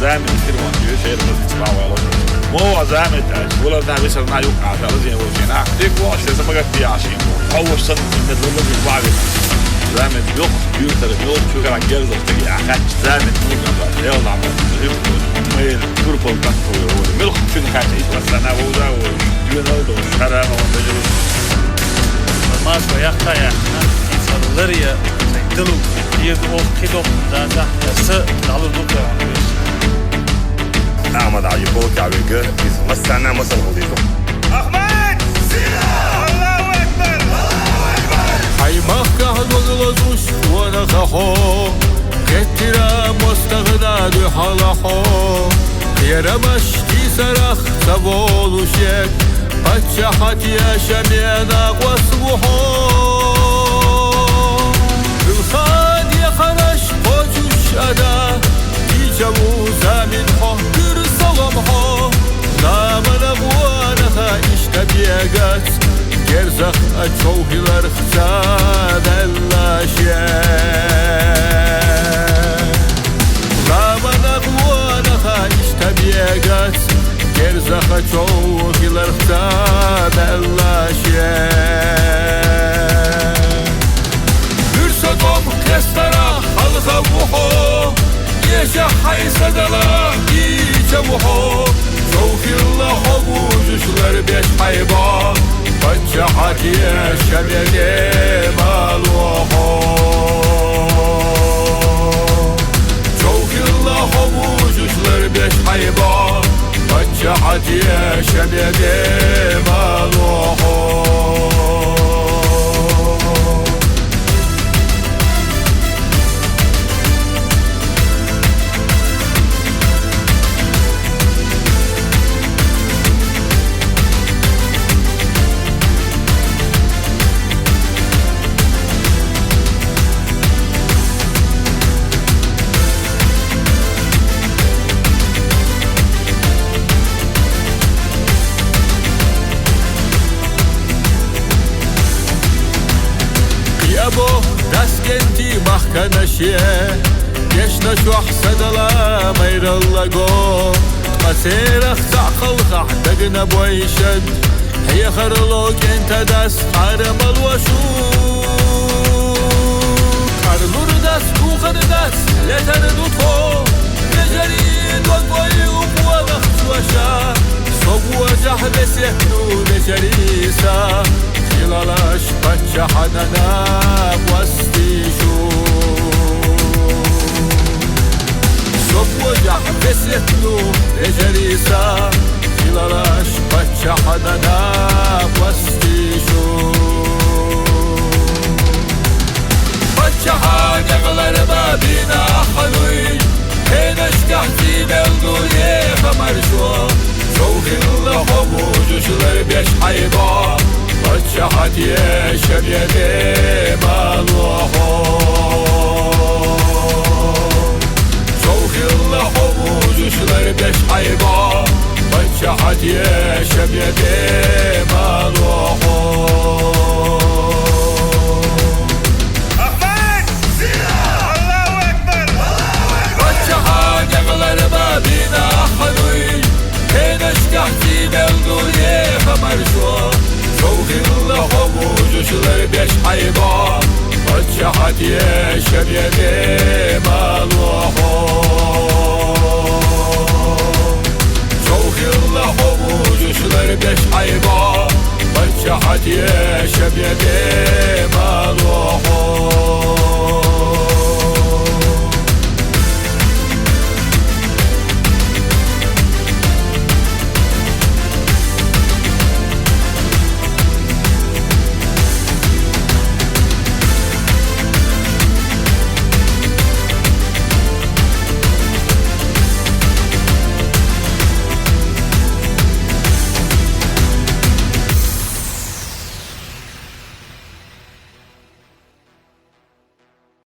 زعمت كتير وانجيو شيء الناس تسمع والله مو زعمت ولا ده بس انا يوقع على زي وجهنا ديك واش لازم اقعد فيها عشان اول سنه من دول من بعض زعمت يوق كمبيوتر يوق شو كان جالس تجي اخذ زعمت يلا عمل ميل جروب كان هو ملخ في نكاتي بس انا ودا ويونالدو شرا ما شو يا اخي يا صدريا دلو يدو كيلو ده س على الدكتور أحمد عجيبوك عبيقة مسعنا مسل غضيكم أحمد سينا الله أكبر الله أكبر حي مخه دولوش وانا خخو كتيرا مستغنى دو حلخو يرمشتي سرخ تبولوشك بچحت يا شمينا قصبوحو بالخاد يا خرش قوجوش أدا يجمو زامن حو سلامها نامنا بوانها iştebiyegaz gerzak açoğlar xadelaşye namana bوانها iştebiyegaz gerzak açoğlar xadelaşye Hürsakom kestara halka vuho Yeşe haysadala İçevuho Çoğilla hovuzuşlar beş hayba Bacca hadiye şebeli maluho Çoğilla hovuzuşlar beş hayba Bacca hadiye şebeli maluho Abo daskenti mahkanaşye Geçna şu ahsadala mayralla go Qasiraq taqalqa dagna boyshad Hiya kharlok enta das qaramal washu Karlur das buqar das letar dutho Geceri dot boyu qwala xwasha Sobu jahbesehnu necerisa Hilalaş bacca hanana wastishu Sobuja vesetnu ecerisa Hilalaş bacca hanana wastishu Bacca haneglar babina haluy Heneş kahti beldu ye khamarşo Çoğilla hovuzuşlar beş hayba Bacca hadiye şebiyede maluho Çoğilla hovuzuşlar beş hayba Bacca hadiye şebiyede maluho أحمد سينا الله أكبر الله أكبر Bacca haneglar babina haluy Heneş kahti beldu ye khamarşo Çoğilla hovuzuşlar beş hayba Bacca hadiye şebiyede maluho Çoğilla hovuzuşlar beş hayba Bacca hadiye şebiyede